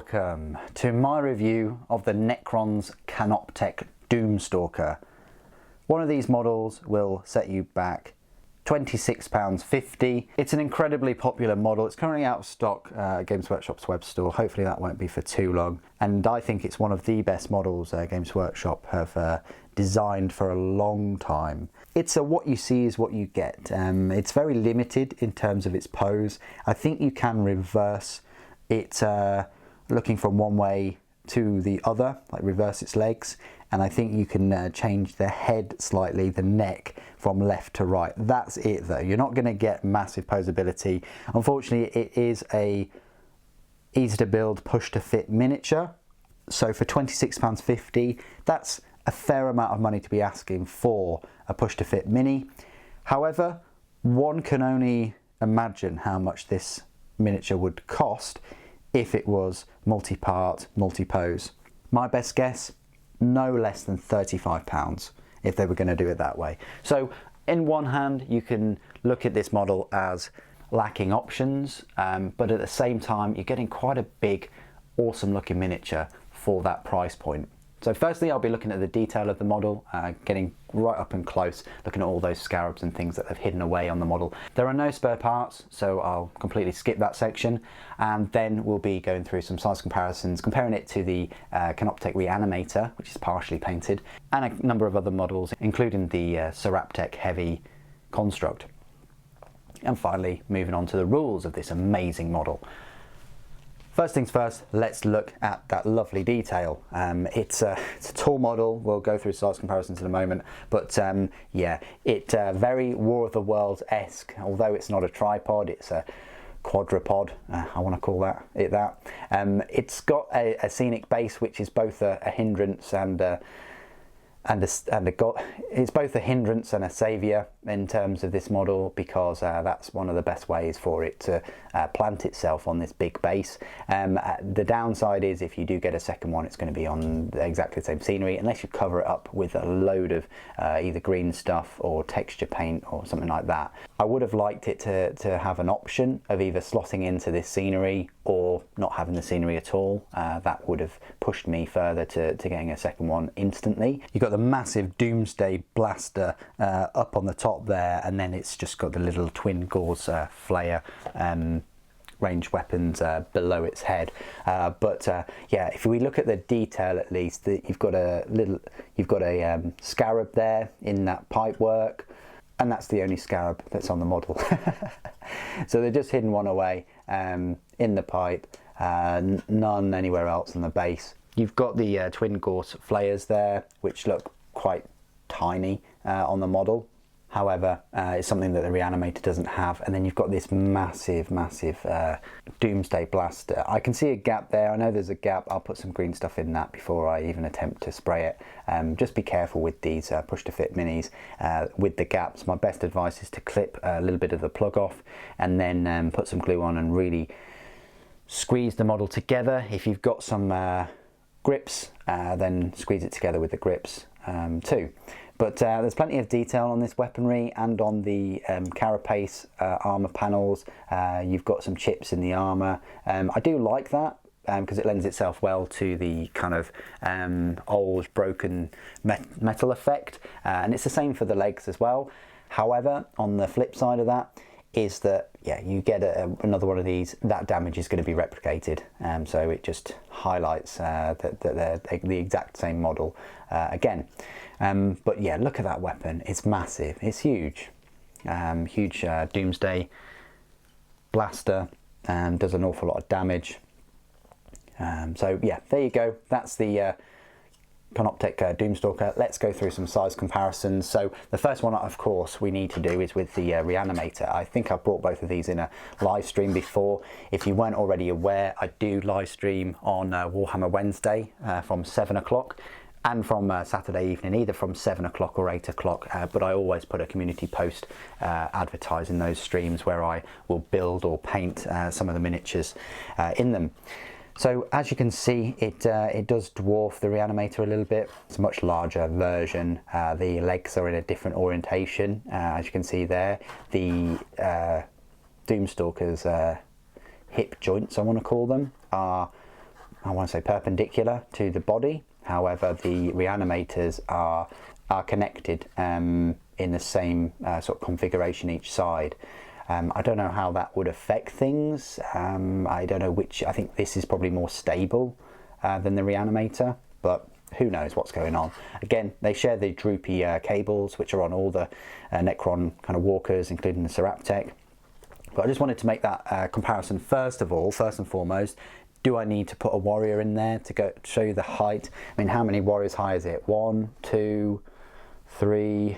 welcome to my review of the Necrons Canoptek Doomstalker. One of these models will set you back £26.50. It's an incredibly popular model. It's currently out of stock at Games Workshop's web store. Hopefully that won't be for too long. And I think it's one of the best models Games Workshop have designed for a long time. It's a what you see is what you get. It's very limited in terms of its pose. I think you can reverse it looking from one way to the other, like reverse its legs, and I think you can change the head slightly, the neck, from left to right. That's it though. You're not going to get massive posability. Unfortunately, it is a easy to build, push to fit miniature. So for £26.50, that's a fair amount of money to be asking for a push to fit mini. However, one can only imagine how much this miniature would cost if it was multi-part, multi-pose. My best guess, no less than £35 if they were going to do it that way. So in one hand, you can look at this model as lacking options, but at the same time, you're getting quite a big, awesome looking miniature for that price point. So firstly, I'll be looking at the detail of the model, getting right up and close, looking at all those scarabs and things that they've hidden away on the model. There are no spare parts, so I'll completely skip that section. And then we'll be going through some size comparisons, comparing it to the Canoptek Reanimator, which is partially painted, and a number of other models, including the Ceraptech Heavy Construct. And finally, moving on to the rules of this amazing model. First things first, let's look at that lovely detail. It's a tall model. We'll go through size comparisons in a moment, but yeah, it's very War of the Worlds-esque. Although it's not a tripod, it's a quadrupod. I want to call it that. It's got a scenic base, which is both a hindrance it's both a hindrance and a saviour in terms of this model, because that's one of the best ways for it to plant itself on this big base. The downside is if you do get a second one, it's going to be on exactly the same scenery, unless you cover it up with a load of either green stuff or texture paint or something like that. I would have liked it to have an option of either slotting into this scenery or not having the scenery at all. That would have pushed me further to getting a second one instantly. You've got the massive Doomsday blaster up on the top there, and then it's just got the little twin gauze flare range weapons below its head. Yeah, if we look at the detail, at least you've got a scarab there in that pipe work, and that's the only scarab that's on the model. So they've just hidden one away in the pipe, none anywhere else on the base. You've got the twin gauze flares there, which look quite tiny on the model. However, it's something that the Reanimator doesn't have. And then you've got this massive Doomsday blaster. I can see a gap there. I know there's a gap. I'll put some green stuff in that before I even attempt to spray it. Just be careful with these push to fit minis with the gaps. My best advice is to clip a little bit of the plug off and then put some glue on and really squeeze the model together. If you've got some grips, then squeeze it together with the grips too. But there's plenty of detail on this weaponry and on the carapace armour panels. You've got some chips in the armour. I do like that because it lends itself well to the kind of old broken metal effect, and it's the same for the legs as well. However, on the flip side of that is that, yeah, you get another one of these, that damage is going to be replicated, so it just highlights that they're the exact same model again. But yeah, look at that weapon. It's massive. It's huge. Huge Doomsday blaster, and does an awful lot of damage. So yeah, there you go. That's the Canoptek Doomstalker. Let's go through some size comparisons. So the first one, of course, we need to do is with the Reanimator. I think I've brought both of these in a live stream before. If you weren't already aware, I do live stream on Warhammer Wednesday from 7 o'clock. And from Saturday evening, either from 7 o'clock or 8 o'clock, but I always put a community post advertising those streams where I will build or paint some of the miniatures in them. So as you can see, it does dwarf the Reanimator a little bit. It's a much larger version. The legs are in a different orientation, as you can see there. The Doomstalker's hip joints, I want to call them, are I want to say perpendicular to the body. However, the reanimators are connected in the same sort of configuration each side. I don't know how that would affect things. I don't know which. I think this is probably more stable than the reanimator, but who knows what's going on. Again, they share the droopy cables, which are on all the Necron kind of walkers, including the Canoptek. But I just wanted to make that comparison first and foremost. Do I need to put a warrior in there to show you the height? I mean, how many warriors high is it? 1, 2, 3,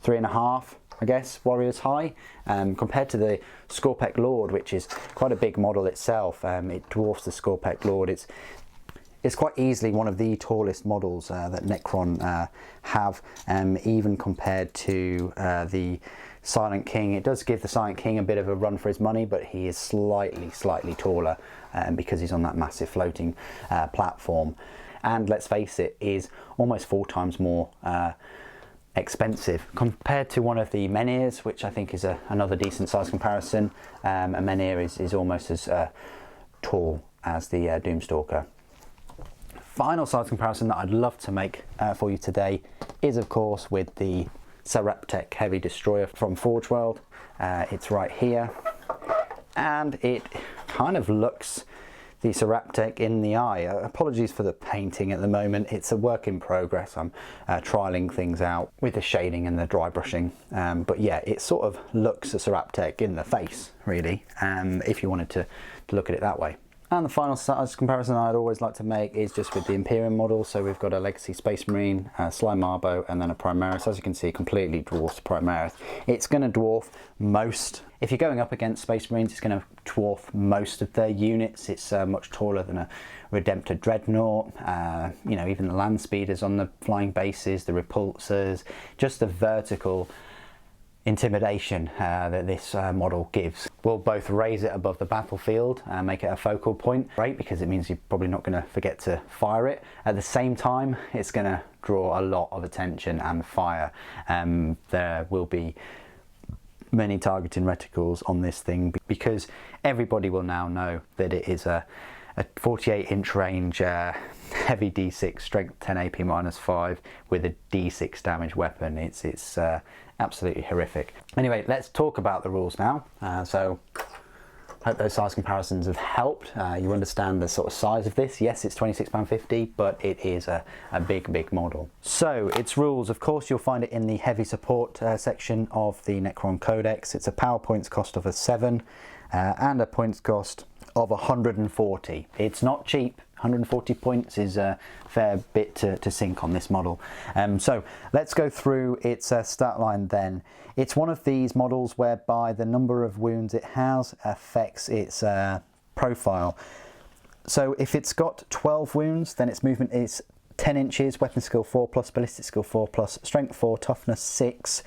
3.5, I guess, warriors high. Compared to the Canoptek Lord, which is quite a big model itself, it dwarfs the Canoptek Lord. It's quite easily one of the tallest models that Necron have, even compared to the Silent King. It does give the Silent King a bit of a run for his money, but he is slightly taller because he's on that massive floating platform. And let's face it, is almost 4 times more expensive compared to one of the Menhirs, which I think is another decent size comparison. A Menhir is almost as tall as the Doomstalker. Final size comparison that I'd love to make for you today is, of course, with the Canoptek Heavy Destroyer from Forge World. It's right here, and it kind of looks the Canoptek in the eye. Apologies for the painting at the moment, it's a work in progress. I'm trialing things out with the shading and the dry brushing, but yeah, it sort of looks a Canoptek in the face, really, if you wanted to look at it that way. And the final size comparison I'd always like to make is just with the Imperium model. So we've got a Legacy Space Marine, a Sly Marbo, and then a Primaris. As you can see, completely dwarfs Primaris. It's going to dwarf most. If you're going up against Space Marines, it's going to dwarf most of their units. It's much taller than a Redemptor Dreadnought. You know, even the land speeders on the flying bases, the repulsors, just the vertical intimidation that this model gives will both raise it above the battlefield and make it a focal point. Great, because it means you're probably not going to forget to fire it. At the same time, it's going to draw a lot of attention and fire. There will be many targeting reticles on this thing because everybody will now know that it is a 48-inch range heavy D6 strength 10 AP -5 with a D6 damage weapon. It's absolutely horrific. Anyway, let's talk about the rules now. So I hope those size comparisons have helped. You understand the sort of size of this. Yes, it's £26.50, but it is a big model. So its rules, of course, you'll find it in the heavy support section of the Necron Codex. It's a power points cost of 7 and a points cost of 140. It's not cheap. 140 points is a fair bit to sink on this model. So let's go through its stat line then. It's one of these models whereby the number of wounds it has affects its profile. So if it's got 12 wounds, then its movement is 10 inches, weapon skill 4+, ballistic skill 4+, strength 4, toughness 6.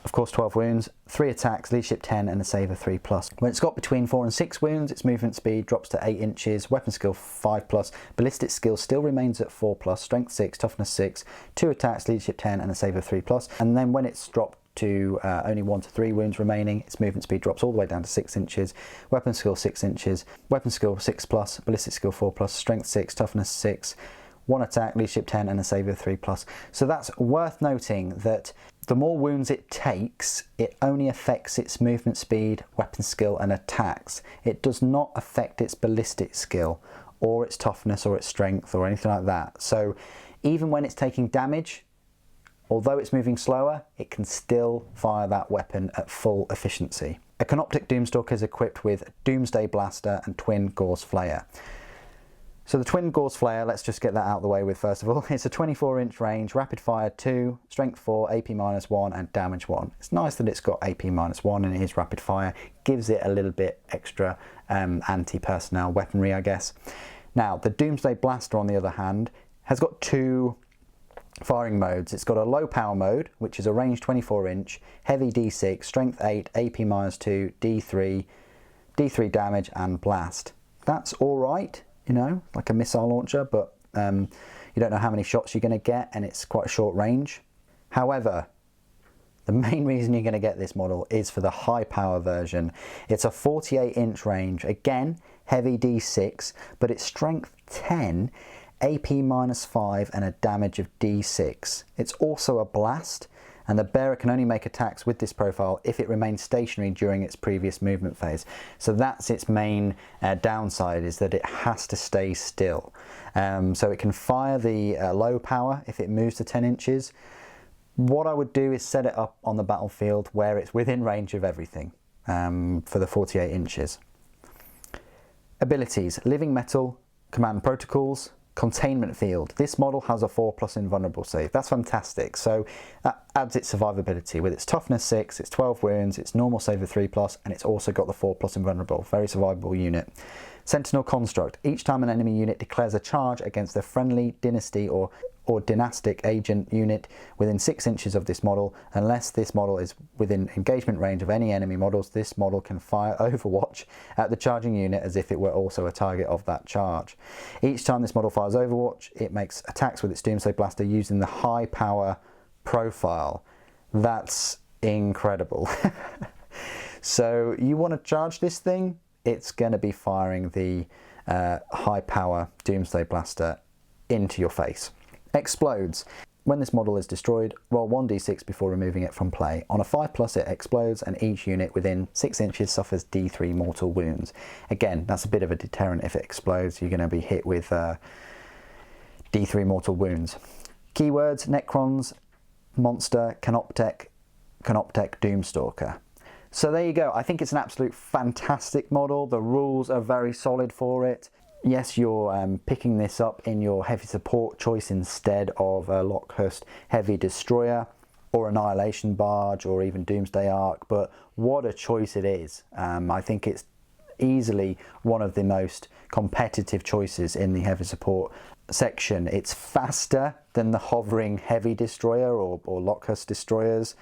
Of course, 12 wounds, 3 attacks, leadership 10, and a saver 3+. When it's got between 4 and 6 wounds, its movement speed drops to 8 inches, weapon skill 5+, ballistic skill still remains at 4+, strength 6, toughness 6, 2 attacks, leadership 10, and a saver 3+. And then when it's dropped to only 1 to 3 wounds remaining, its movement speed drops all the way down to 6 inches, weapon skill 6 inches, weapon skill 6+, ballistic skill 4+, strength 6, toughness 6, 1 attack, leadership 10, and a saver 3+. So that's worth noting that the more wounds it takes, it only affects its movement speed, weapon skill, and attacks. It does not affect its ballistic skill, or its toughness, or its strength, or anything like that. So even when it's taking damage, although it's moving slower, it can still fire that weapon at full efficiency. A Canoptek Doomstalker is equipped with Doomsday Blaster and Twin Gauss Flayer. So the Twin Gauss Flayer, let's just get that out of the way with first of all. It's a 24-inch range, rapid fire 2, strength 4, AP -1, and damage 1. It's nice that it's got AP -1 and it is rapid fire. Gives it a little bit extra anti-personnel weaponry, I guess. Now, the Doomsday Blaster, on the other hand, has got 2 firing modes. It's got a low power mode, which is a range 24-inch, heavy D6, strength 8, AP -2, D3 damage, and blast. That's all right. You know, like a missile launcher, but you don't know how many shots you're going to get, and it's quite a short range. However, The main reason you're going to get this model is for the high power version. It's a 48-inch range, again heavy D6, but it's strength 10, AP -5 and a damage of D6. It's also a blast, and the bearer can only make attacks with this profile if it remains stationary during its previous movement phase. So that's its main downside, is that it has to stay still. So it can fire the low power if it moves to 10 inches. What I would do is set it up on the battlefield where it's within range of everything for the 48 inches. Abilities: Living Metal, Command Protocols, Containment Field. This model has a 4+ invulnerable save. That's fantastic. So that adds its survivability. With its toughness 6, its 12 wounds, its normal save of 3+, and it's also got the 4+ invulnerable. Very survivable unit. Sentinel Construct. Each time an enemy unit declares a charge against a friendly dynasty or dynastic agent unit within 6 inches of this model, unless this model is within engagement range of any enemy models, this model can fire Overwatch at the charging unit as if it were also a target of that charge. Each time this model fires Overwatch, it makes attacks with its Doomsday Blaster using the high power profile. That's incredible. So you want to charge this thing, it's going to be firing the high power Doomsday Blaster into your face. Explodes. When this model is destroyed, roll 1d6 before removing it from play. On a 5+, it explodes, and each unit within 6 inches suffers d3 mortal wounds. Again, that's a bit of a deterrent. If it explodes, you're going to be hit with d3 mortal wounds. Keywords: Necrons, Monster, Canoptek Doomstalker. So there you go. I think it's an absolute fantastic model. The rules are very solid for it. Yes, you're picking this up in your heavy support choice instead of a Lockhurst Heavy Destroyer or Annihilation Barge or even Doomsday Ark, but what a choice it is. I think it's easily one of the most competitive choices in the heavy support section. It's faster than the hovering Heavy Destroyer or Lockhurst Destroyers.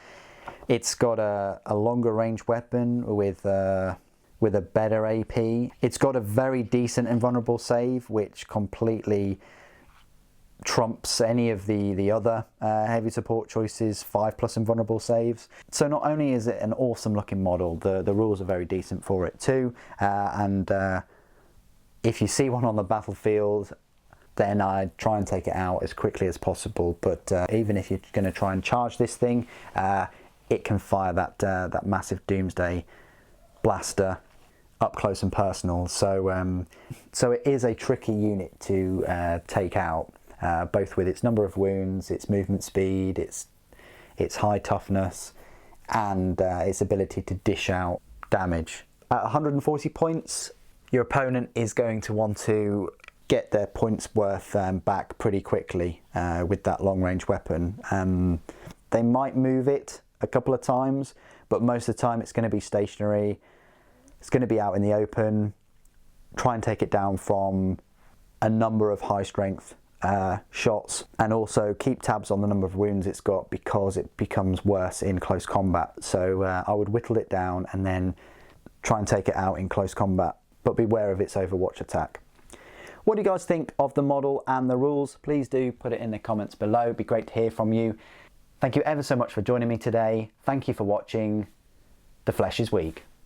It's got a longer range weapon with a better AP. It's got a very decent invulnerable save, which completely trumps any of the other heavy support choices, 5+ invulnerable saves. So not only is it an awesome looking model, the rules are very decent for it too, and if you see one on the battlefield, then I'd try and take it out as quickly as possible. But even if you're going to try and charge this thing, it can fire that massive Doomsday Blaster up close and personal. So so it is a tricky unit to take out, both with its number of wounds, its movement speed, its high toughness, and its ability to dish out damage. At 140 points, your opponent is going to want to get their points worth back pretty quickly with that long range weapon. They might move it a couple of times, but most of the time it's going to be stationary. It's going to be out in the open. Try and take it down from a number of high strength shots, and also keep tabs on the number of wounds it's got, because it becomes worse in close combat. So I would whittle it down and then try and take it out in close combat, but beware of its Overwatch attack. What do you guys think of the model and the rules? Please do put it in the comments below. It'd be great to hear from you. Thank you ever so much for joining me today. Thank you for watching. The flesh is weak.